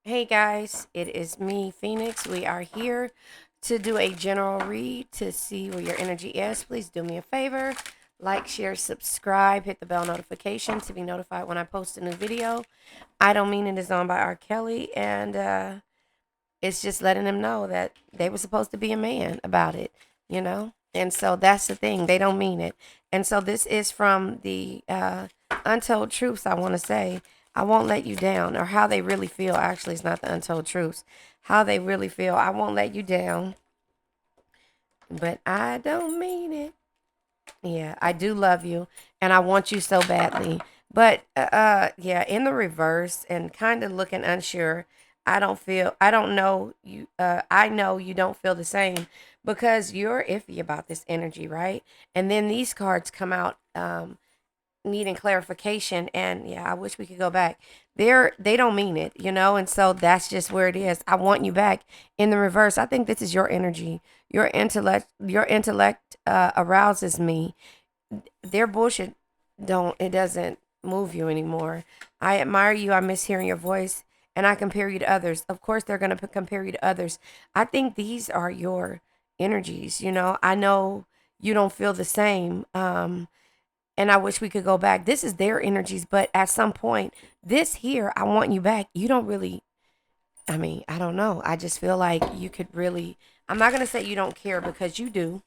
Hey guys, it is me, Phoenix. We are here to do a general read to see where your energy is. Please do me a favor, like, share, subscribe, hit the bell notification to be notified when I post a new video. I Don't Mean It is on by R. Kelly, and it's just letting them know that they were supposed to be a man about it, you know? And so that's the thing, they don't mean it. And so this is from the Untold Truths, I want to say. I won't let you down, or how they really feel. Actually, it's not the Untold Truths. How they really feel. I won't let you down, but I don't mean it. Yeah, I do love you, and I want you so badly. But yeah, in the reverse and kind of looking unsure. I don't know you. I know you don't feel the same because you're iffy about this energy, right? And then these cards come out. Needing clarification, and yeah, I wish we could go back. They don't mean it, and so that's just where it is. I want you back. In the reverse, I think this is your energy. Your intellect arouses me. Their bullshit don't it doesn't move you anymore. I admire you. I miss hearing your voice, and I compare you to others. Of course they're going to compare you to others. I think these are your energies. I know you don't feel the same. And I wish we could go back. This is their energies, but at some point, this here, I want you back. You don't really, I mean, I don't know. I just feel like you could really, I'm not going to say you don't care because you do,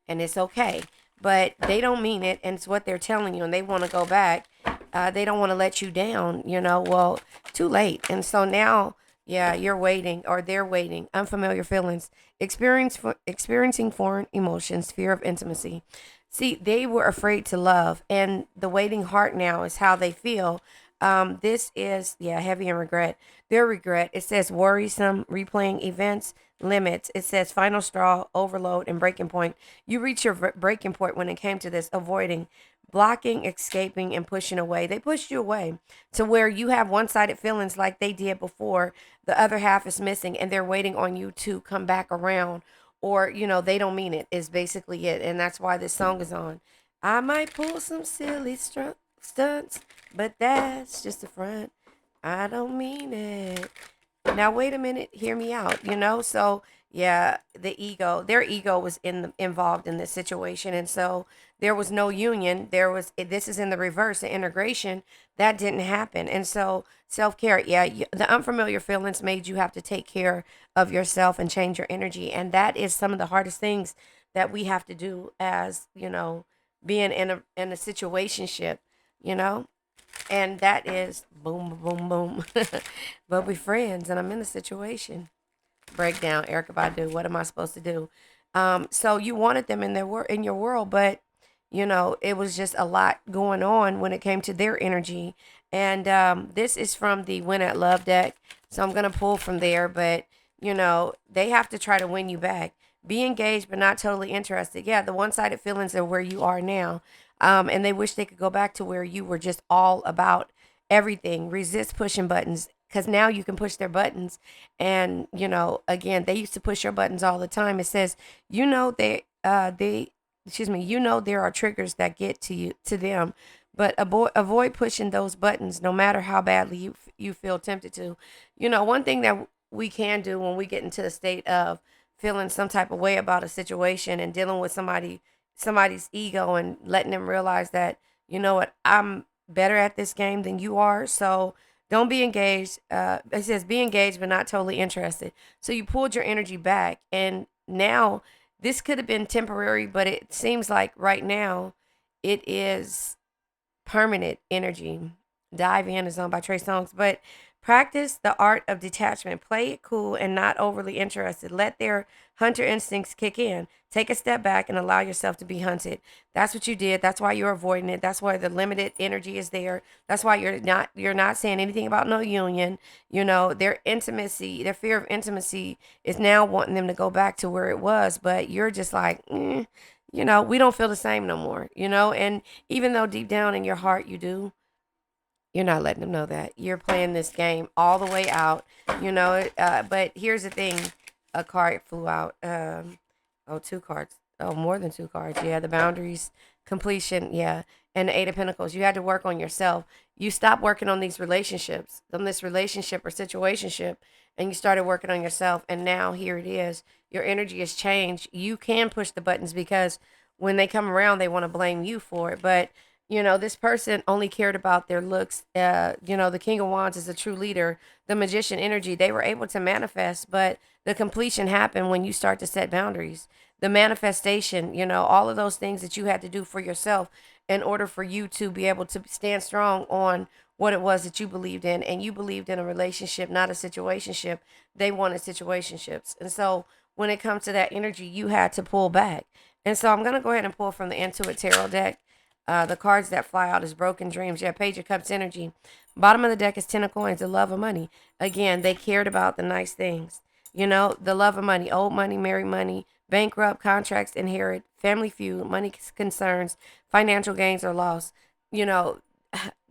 and it's okay, but they don't mean it, and it's what they're telling you, and they want to go back. They don't want to let you down, well, too late. And so now, yeah, you're waiting, or they're waiting. Unfamiliar feelings, experiencing foreign emotions, fear of intimacy. See, they were afraid to love, and the waiting heart now is how they feel. This is, yeah, heavy in regret. Their regret, it says worrisome, replaying events, limits. It says final straw, overload, and breaking point. You reach your breaking point when it came to this, avoiding, blocking, escaping, and pushing away. They pushed you away to where you have one sided feelings like they did before. The other half is missing, and they're waiting on you to come back around, or they don't mean it is basically it, and that's why this song is on. I might pull some silly stunts, but that's just the front. I don't mean it. Now wait a minute, hear me out, so yeah, their ego was involved in this situation, and so there was no union. This is in the reverse, the integration that didn't happen. And so self-care, yeah, the unfamiliar feelings made you have to take care of yourself and change your energy, and that is some of the hardest things that we have to do, as being in a situationship, you know and that is boom, boom, boom. But we're friends, and I'm in a situation. Breakdown, Erica Badu. What am I supposed to do? So you wanted them in your world, but it was just a lot going on when it came to their energy. And this is from the Win at Love deck, so I'm gonna pull from there. But they have to try to win you back. Be engaged, but not totally interested. Yeah, the one-sided feelings are where you are now, and they wish they could go back to where you were just all about everything. Resist pushing buttons, because now you can push their buttons. And again, they used to push your buttons all the time. It says, they excuse me, there are triggers that get to them, but avoid pushing those buttons, no matter how badly you feel tempted to. One thing that we can do when we get into the state of feeling some type of way about a situation and dealing with somebody's ego, and letting them realize that, what, I'm better at this game than you are. So don't be engaged. It says be engaged, but not totally interested. So you pulled your energy back, and now this could have been temporary, but it seems like right now it is permanent energy. Dive In is on by Trey Songz. But practice the art of detachment. Play it cool and not overly interested. Let their hunter instincts kick in. Take a step back and allow yourself to be hunted. That's what you did. That's why you're avoiding it. That's why the limited energy is there. That's why you're not saying anything about no union. Their intimacy, their fear of intimacy is now wanting them to go back to where it was, but you're just like, we don't feel the same no more, and even though deep down in your heart you do, you're not letting them know that. You're playing this game all the way out, but here's the thing. A card flew out. Oh, two cards. Oh, more than two cards. Yeah, the boundaries, completion. Yeah, and the Eight of Pentacles. You had to work on yourself. You stopped working on these relationships, on this relationship or situationship, and you started working on yourself. And now here it is. Your energy has changed. You can push the buttons because when they come around, they want to blame you for it. But this person only cared about their looks. The King of Wands is a true leader. The magician energy, they were able to manifest, but the completion happened when you start to set boundaries. The manifestation, all of those things that you had to do for yourself in order for you to be able to stand strong on what it was that you believed in. And you believed in a relationship, not a situationship. They wanted situationships. And so when it comes to that energy, you had to pull back. And so I'm going to go ahead and pull from the Intuit Tarot deck. The cards that fly out is Broken Dreams. Yeah, Page of Cups energy. Bottom of the deck is Ten of Coins, the love of money. Again, they cared about the nice things. The love of money, old money, married money, bankrupt, contracts, inherit, family feud, money concerns, financial gains or loss. You know,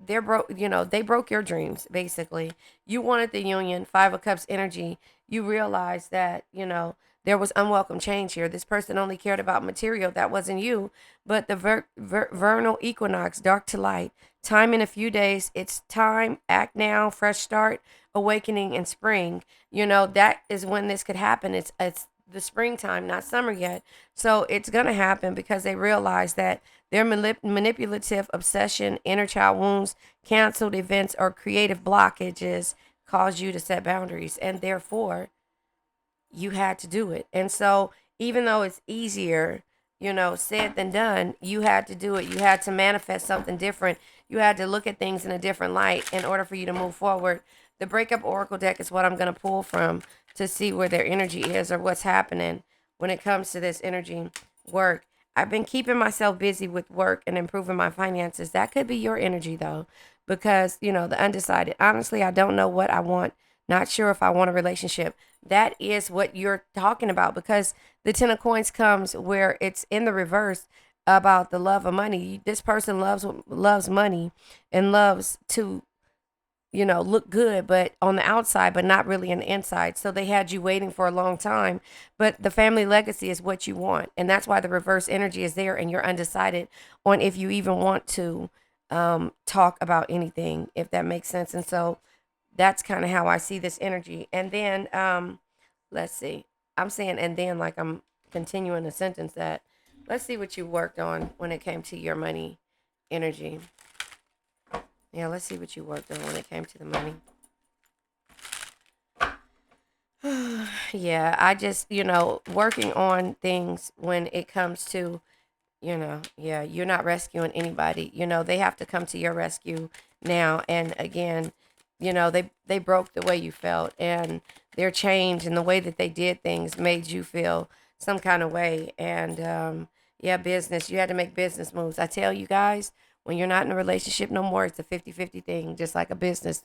they're broke. They broke your dreams. Basically, you wanted the union. Five of Cups energy. You realized that there was unwelcome change here. This person only cared about material. That wasn't you. But the vernal equinox, dark to light, time in a few days. It's time. Act now. Fresh start. Awakening in spring. That is when this could happen. It's the springtime, not summer yet. So it's gonna happen because they realize that their manipulative obsession, inner child wounds, canceled events, or creative blockages cause you to set boundaries, and therefore you had to do it. And so, even though it's easier, said than done, you had to do it. You had to manifest something different. You had to look at things in a different light in order for you to move forward. The breakup oracle deck is what I'm going to pull from to see where their energy is or what's happening when it comes to this energy work. I've been keeping myself busy with work and improving my finances. That could be your energy though, because, the undecided. Honestly, I don't know what I want. Not sure if I want a relationship. That is what you're talking about because the Ten of Coins comes where it's in the reverse about the love of money. This person loves money and loves to look good, but on the outside, but not really on the inside. So they had you waiting for a long time. But the family legacy is what you want. And that's why the reverse energy is there and you're undecided on if you even want to talk about anything, if that makes sense. And so that's kind of how I see this energy. And then, let's see. I'm saying, and then, like I'm continuing the sentence that, let's see what you worked on when it came to your money energy. Yeah, let's see what you worked on when it came to the money. Yeah, I just, working on things when it comes to, yeah, you're not rescuing anybody. They have to come to your rescue now. And again, they broke the way you felt and their change and the way that they did things made you feel some kind of way. And yeah, business, you had to make business moves. I tell you guys, when you're not in a relationship no more, it's a 50-50 thing, just like a business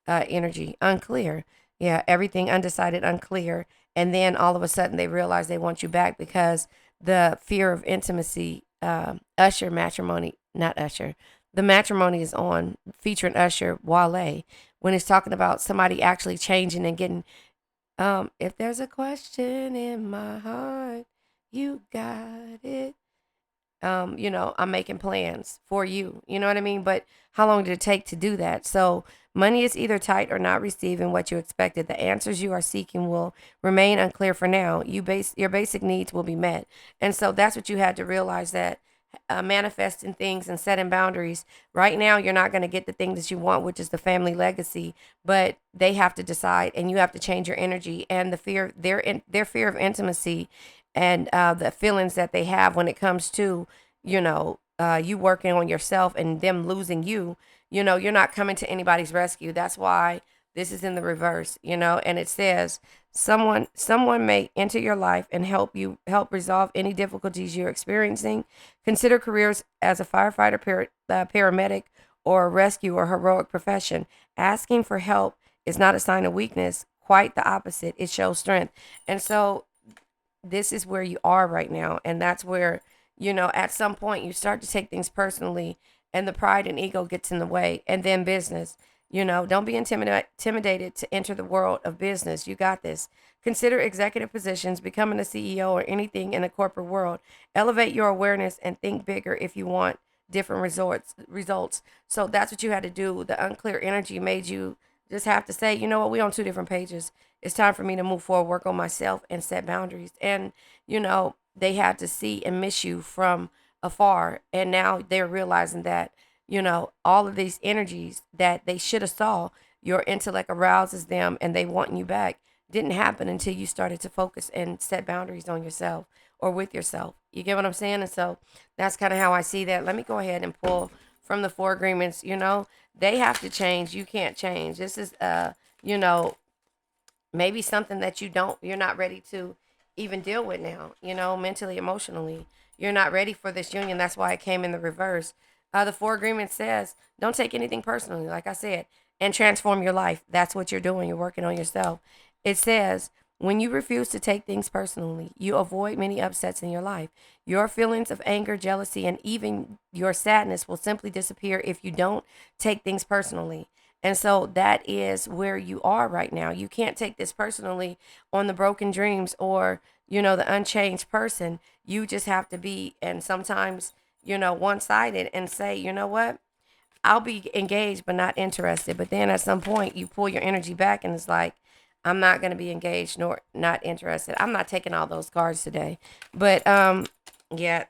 energy. Unclear. Yeah, everything undecided, unclear. And then all of a sudden they realize they want you back because the fear of intimacy, Usher matrimony, not Usher. The matrimony is on featuring Usher, Wale, when it's talking about somebody actually changing and getting, if there's a question in my heart, you got it. I'm making plans for you. You know what I mean? But how long did it take to do that? So money is either tight or not receiving what you expected. The answers you are seeking will remain unclear for now. Your basic needs will be met. And so that's what you had to realize that manifesting things and setting boundaries. Right now, you're not going to get the thing that you want, which is the family legacy. But they have to decide, and you have to change your energy and the fear, their fear of intimacy, and the feelings that they have when it comes to, you working on yourself and them losing you. You're not coming to anybody's rescue. That's why this is in the reverse. And it says someone may enter your life and help resolve any difficulties you're experiencing. Consider careers as a firefighter, paramedic, or a rescue or heroic profession. Asking for help is not a sign of weakness. Quite the opposite. It shows strength. And so this is where you are right now. And that's where, at some point you start to take things personally and the pride and ego gets in the way. And then business, don't be intimidated to enter the world of business. You got this. Consider executive positions, becoming a CEO or anything in the corporate world. Elevate your awareness and think bigger if you want different results. So that's what you had to do. The unclear energy made you just have to say, you know what, we on two different pages. It's time for me to move forward, work on myself, and set boundaries. And they had to see and miss you from afar, and now they're realizing that all of these energies that they should have saw, your intellect arouses them, and they want you back. Didn't happen until you started to focus and set boundaries on yourself or with yourself. You get what I'm saying? And so that's kind of how I see that. Let me go ahead and pull from the four agreements. They have to change. You can't change. This is you know, maybe something that you're not ready to even deal with now, mentally, emotionally. You're not ready for this union. That's why it came in the reverse. The four agreement says, don't take anything personally, like I said, and transform your life. That's what you're doing. You're working on yourself. It says, when you refuse to take things personally, you avoid many upsets in your life. Your feelings of anger, jealousy, and even your sadness will simply disappear if you don't take things personally. And so that is where you are right now. You can't take this personally on the broken dreams or, the unchanged person. You just have to be, and sometimes, one sided and say, you know what? I'll be engaged but not interested. But then at some point you pull your energy back and it's like, I'm not going to be engaged nor not interested. I'm not taking all those cards today. But yeah,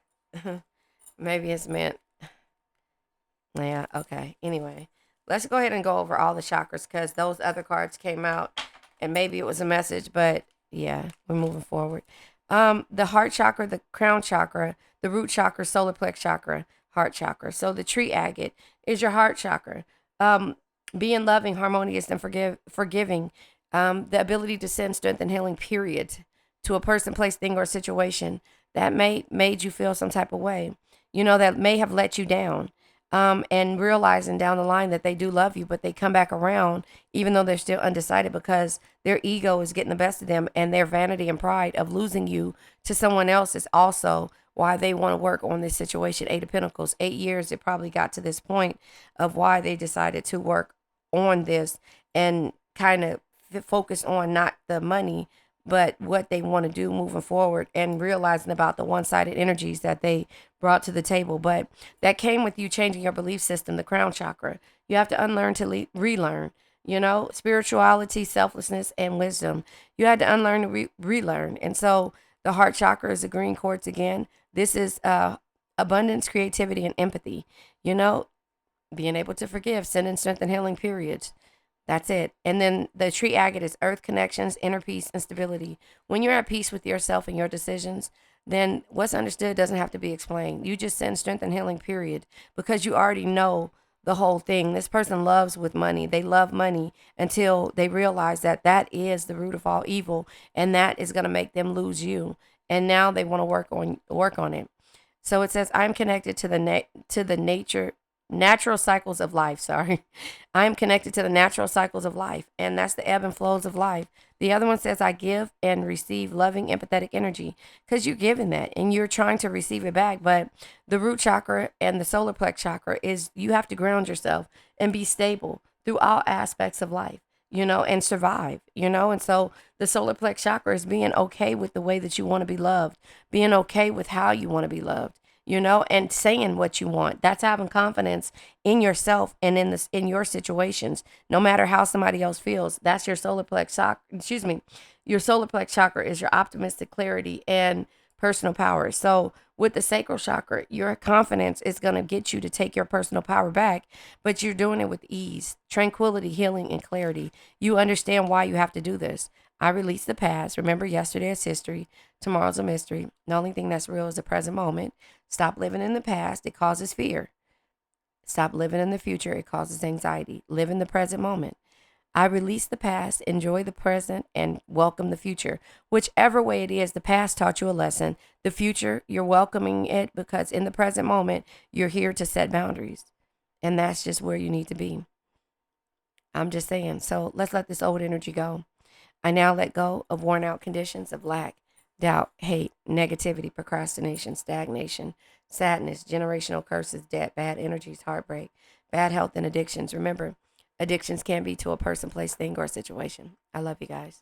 maybe it's meant. Yeah, okay. Anyway, let's go ahead and go over all the chakras because those other cards came out and maybe it was a message, but yeah, we're moving forward. The heart chakra, the crown chakra, the root chakra, solar plex chakra, heart chakra. So the tree agate is your heart chakra. Um, Being loving, harmonious, and forgiving. The ability to send strength and healing, period, to a person, place, thing, or situation that made you feel some type of way. That may have let you down. And realizing down the line that they do love you, but they come back around even though they're still undecided because their ego is getting the best of them, and their vanity and pride of losing you to someone else is also why they want to work on this situation. Eight of Pentacles, 8 years it probably got to this point of why they decided to work on this and kind of focus on not the money but what they want to do moving forward, and realizing about the one-sided energies that they brought to the table. But that came with you changing your belief system, the crown chakra. You have to unlearn to relearn, spirituality, selflessness, and wisdom. You had to unlearn to relearn. And so the heart chakra is the green quartz again. This is abundance, creativity, and empathy. Being able to forgive, sending strength and healing, periods. That's it. And then the tree agate is earth connections, inner peace, and stability. When you're at peace with yourself and your decisions, then what's understood doesn't have to be explained. You just send strength and healing, period, because you already know the whole thing. This person loves with money. They love money until they realize that that is the root of all evil, and that is going to make them lose you. And now they want to work on it. So it says, I'm connected to the natural cycles of life. Sorry. I am connected to the natural cycles of life, and that's the ebb and flows of life. The other one says, I give and receive loving, empathetic energy, because you're giving that and you're trying to receive it back. But the root chakra and the solar plex chakra is you have to ground yourself and be stable through all aspects of life, and survive, and so the solar plex chakra is being okay with the way that you want to be loved, being okay with how you want to be loved, and saying what you want. That's having confidence in yourself and in your situations, no matter how somebody else feels. That's your solar plex chakra. Excuse me. Your solar plex chakra is your optimistic clarity and personal power. So with the sacral chakra, your confidence is going to get you to take your personal power back, but you're doing it with ease, tranquility, healing, and clarity. You understand why you have to do this. I release the past. Remember, yesterday is history. Tomorrow's a mystery. The only thing that's real is the present moment. Stop living in the past. It causes fear. Stop living in the future. It causes anxiety. Live in the present moment. I release the past, enjoy the present, and welcome the future. Whichever way it is, the past taught you a lesson. The future, you're welcoming it because in the present moment, you're here to set boundaries. And that's just where you need to be. I'm just saying. So let's let this old energy go. I now let go of worn out conditions of lack, doubt, hate, negativity, procrastination, stagnation, sadness, generational curses, debt, bad energies, heartbreak, bad health, and addictions. Remember, addictions can be to a person, place, thing, or situation. I love you guys.